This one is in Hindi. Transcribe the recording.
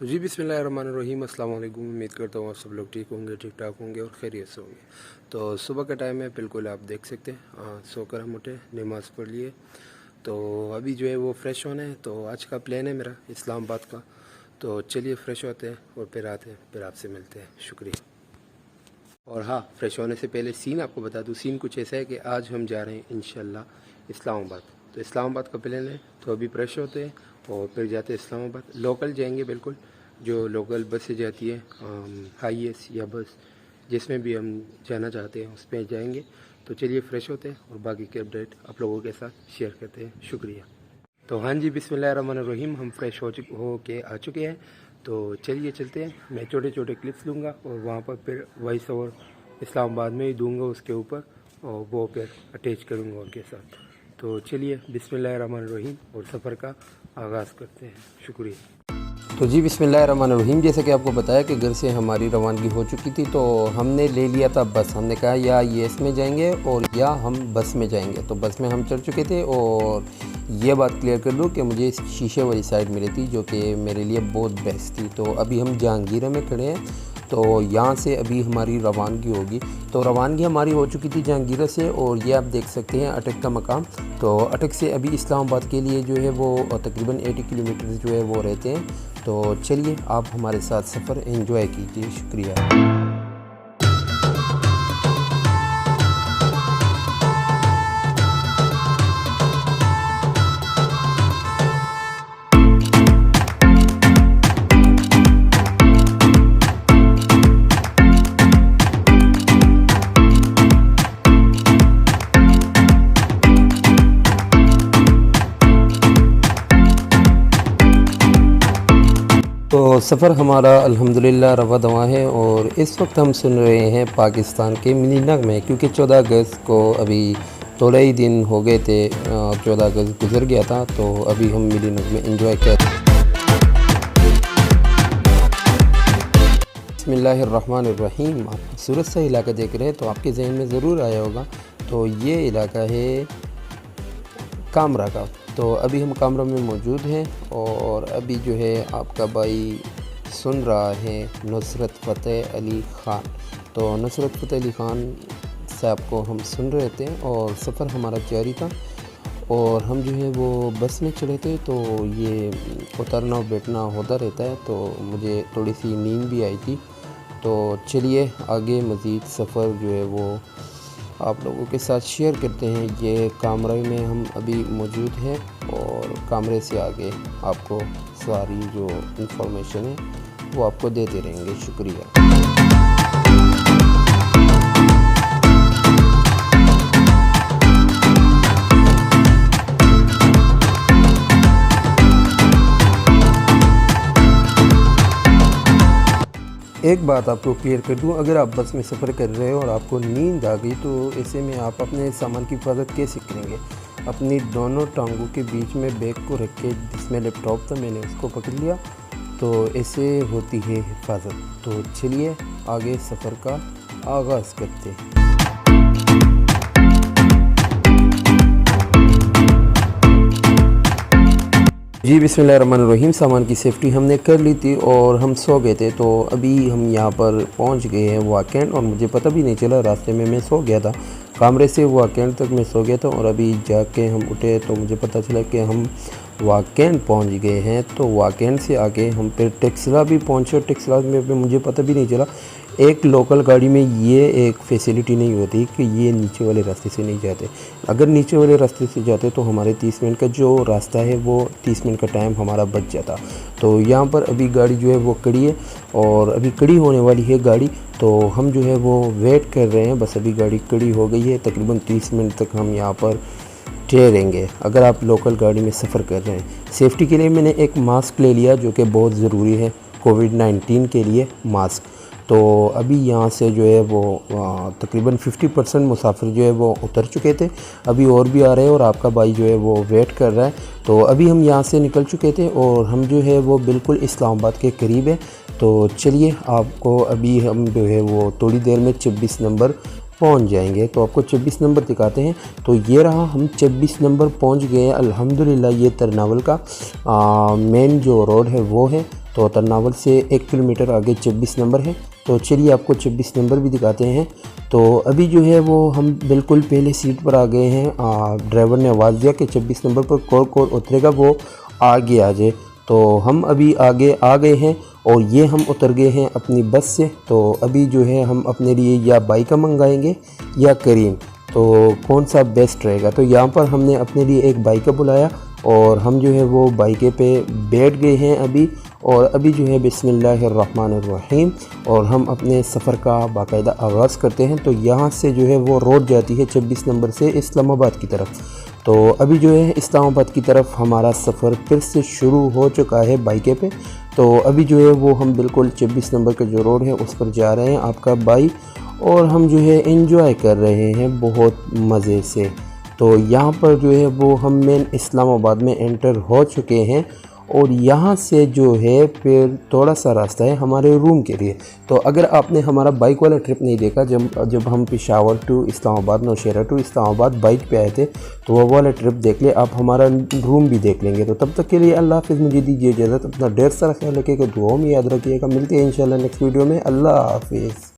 तो जी बिस्मिल्लाहिर्रहमानिर्रहीम, अस्सलाम वालेकुम। उम्मीद करता हूँ आप सब लोग ठीक होंगे, ठीक ठाक होंगे और खैरियत से होंगे। तो सुबह का टाइम है, बिल्कुल आप देख सकते हैं। सोकर हम उठे, नमाज़ पढ़ लिए, तो अभी जो है वो फ़्रेश होना है। तो आज का प्लान है मेरा इस्लामाबाद का, तो चलिए फ़्रेश होते हैं और फिर आते हैं, फिर आपसे मिलते हैं। शुक्रिया। और हाँ, फ्रेश होने से पहले सीन आपको बता दूँ। सीन कुछ ऐसा है कि आज हम जा रहे हैं इंशाल्लाह इस्लामाबाद। तो इस्लामाबाद का प्लान है, तो अभी फ्रेश होते हैं और फिर जाते हैं इस्लामाबाद। लोकल जाएंगे, बिल्कुल जो लोकल बसें जाती हैं, हाईएस या बस जिसमें भी हम जाना चाहते हैं उस पर जाएंगे। तो चलिए फ़्रेश होते हैं और बाकी के अपडेट आप लोगों के साथ शेयर करते हैं। शुक्रिया। तो हाँ जी, बिस्मिल्लाहिर्रहमानिर्रहीम, हम फ्रेश हो के आ चुके हैं। तो चलिए चलते हैं। मैं छोटे छोटे क्लिप्स लूँगा और वहाँ पर फिर वॉइस ओवर इस्लामाबाद में ही दूँगा उसके ऊपर, और वो फिर अटैच करूँगा उनके साथ। तो चलिए बिस्मिल्लाहिर्रहमानिर्रहीम और सफ़र का आगाज़ करते हैं। शुक्रिया। तो जी बिस्मिल्लाहिर्रहमानिर्रहीम, जैसे कि आपको बताया कि घर से हमारी रवानगी हो चुकी थी, तो हमने ले लिया था बस। हमने कहा या ये इसमें जाएंगे और या हम बस में जाएंगे। तो बस में हम चढ़ चुके थे, और ये बात क्लियर कर लूँ कि मुझे शीशे वाली साइड मिली थी, जो कि मेरे लिए बहुत बेस्ट थी। तो अभी हम जहांगीर में खड़े हैं, तो यहाँ से अभी हमारी रवानगी होगी। तो रवानगी हमारी हो चुकी थी जहांगीर से, और ये आप देख सकते हैं अटक का मकाम। तो अटक से अभी इस्लामाबाद के लिए जो है वो तकरीबन 80 किलोमीटर जो है वो रहते हैं। तो चलिए आप हमारे साथ सफ़र एंजॉय कीजिए। शुक्रिया। तो सफ़र हमारा अल्हम्दुलिल्लाह रवा दवा है, और इस वक्त हम सुन रहे हैं पाकिस्तान के मिनीनगर में, क्योंकि 14 अगस्त को अभी थोड़े ही दिन हो गए थे, 14 अगस्त गुजर गया था। तो अभी हम मिनीनगर में एंजॉय कर। बिस्मिल्लाहिर्रहमानिर्रहीम। आप खूबसूरत सा इलाका देख रहे हैं, तो आपके जहन में ज़रूर आया होगा। तो ये इलाका है कामरा का। तो अभी हम कामरा में मौजूद हैं, और अभी जो है आपका भाई सुन रहा है नुसरत फ़तेह अली ख़ान। तो नुसरत फ़तेह अली ख़ान साहब को हम सुन रहे थे, और सफ़र हमारा जारी था। और हम जो है वो बस में चढ़े थे, तो ये उतरना बैठना होता रहता है, तो मुझे थोड़ी सी नींद भी आई थी। तो चलिए आगे मज़ीद सफ़र जो है वो आप लोगों के साथ शेयर करते हैं। ये कामरे में हम अभी मौजूद हैं, और कामरे से आगे आपको सारी जो इंफॉर्मेशन है वो आपको देते रहेंगे। शुक्रिया। एक बात आपको क्लियर कर दूं, अगर आप बस में सफ़र कर रहे हो और आपको नींद आ गई, तो ऐसे में आप अपने सामान की हिफाजत कैसे करेंगे? अपनी दोनों टांगों के बीच में बैग को रख के, जिसमें लैपटॉप था मैंने उसको पकड़ लिया, तो ऐसे होती है हिफाजत। तो चलिए आगे सफ़र का आगाज़ करते हैं। जी बिस्मिल्लाहिर्रहमानिर्रहीम। सामान की सेफ़्टी हमने कर ली थी और हम सो गए थे। तो अभी हम यहाँ पर पहुँच गए हैं वाकैंड, और मुझे पता भी नहीं चला, रास्ते में मैं सो गया था। कामरे से वाकैंड तक मैं सो गया था, और अभी जाके हम उठे तो मुझे पता चला कि हम वाकैंड पहुँच गए हैं। तो वाकैंड से आगे हम फिर टेक्सला भी पहुँचे, और टेक्सला में मुझे पता भी नहीं चला। एक लोकल गाड़ी में ये एक फैसिलिटी नहीं होती कि ये नीचे वाले रास्ते से नहीं जाते। अगर नीचे वाले रास्ते से जाते तो हमारे 30 मिनट का जो रास्ता है वो 30 मिनट का टाइम हमारा बच जाता। तो यहाँ पर अभी गाड़ी जो है वो खड़ी है, और अभी खड़ी होने वाली है गाड़ी। तो हम जो है वो वेट कर रहे हैं, बस अभी गाड़ी खड़ी हो गई है। तकरीबन 30 मिनट तक हम यहाँ पर ठहरेंगे, अगर आप लोकल गाड़ी में सफ़र कर रहे हैं। सेफ्टी के लिए मैंने एक मास्क ले लिया, जो कि बहुत ज़रूरी है कोविड-19 के लिए मास्क। तो अभी यहाँ से जो है वो तकरीबन 50% मुसाफिर जो है वो उतर चुके थे। अभी और भी आ रहे हैं, और आपका भाई जो है वो वेट कर रहा है। तो अभी हम यहाँ से निकल चुके थे, और हम जो है वो बिल्कुल इस्लामाबाद के करीब है। तो चलिए आपको अभी हम जो है वो थोड़ी देर में 26 नंबर पहुंच जाएंगे। तो आपको 26 नंबर दिखाते हैं। तो ये रहा, हम 26 नंबर पहुंच गए अल्हम्दुलिल्लाह। ये तरनावल का मेन जो रोड है वो है। तो तरनावल से 1 किलोमीटर आगे 26 नंबर है। तो चलिए आपको 26 नंबर भी दिखाते हैं। तो अभी जो है वो हम बिल्कुल पहले सीट पर आ गए हैं। ड्राइवर ने आवाज़ दिया कि 26 नंबर पर कौन उतरेगा वो आगे आ जाए। तो हम अभी आगे आ गए हैं और ये हम उतर गए हैं अपनी बस से। तो अभी जो है हम अपने लिए या बाइक मंगाएंगे या करीम, तो कौन सा बेस्ट रहेगा। तो यहाँ पर हमने अपने लिए एक बाइक बुलाया और हम जो है वो बाइक पे बैठ गए हैं अभी। और अभी जो है बिस्मिल्लाहिर्रहमानिर्रहीम और हम अपने सफ़र का बाकायदा आगाज़ करते हैं। तो यहाँ से जो है वो रोड जाती है 26 नंबर से इस्लामाबाद की तरफ। तो अभी जो है इस्लामाबाद की तरफ हमारा सफ़र फिर से शुरू हो चुका है बाइके पे। तो अभी जो है वो हम बिल्कुल 26 नंबर का जो रोड है उस पर जा रहे हैं आपका बाइक, और हम जो है एंजॉय कर रहे हैं बहुत मज़े से। तो यहाँ पर जो है वो हम मेन इस्लामाबाद में एंटर हो चुके हैं और यहाँ से जो है फिर थोड़ा सा रास्ता है हमारे रूम के लिए। तो अगर आपने हमारा बाइक वाला ट्रिप नहीं देखा, जब हम Peshawar to Islamabad, Nowshera to Islamabad bike पे आए थे, तो वो वाला ट्रिप देख ले, आप हमारा रूम भी देख लेंगे। तो तब तक के लिए अल्लाह हाफ़िज़, मुझे दीजिए इजाज़त। अपना ढेर सारा ख्याल रखिएगा, दुआओं में याद रखिएगा। मिलते हैं इंशाल्लाह नेक्स्ट वीडियो में। अल्लाह हाफ़िज़।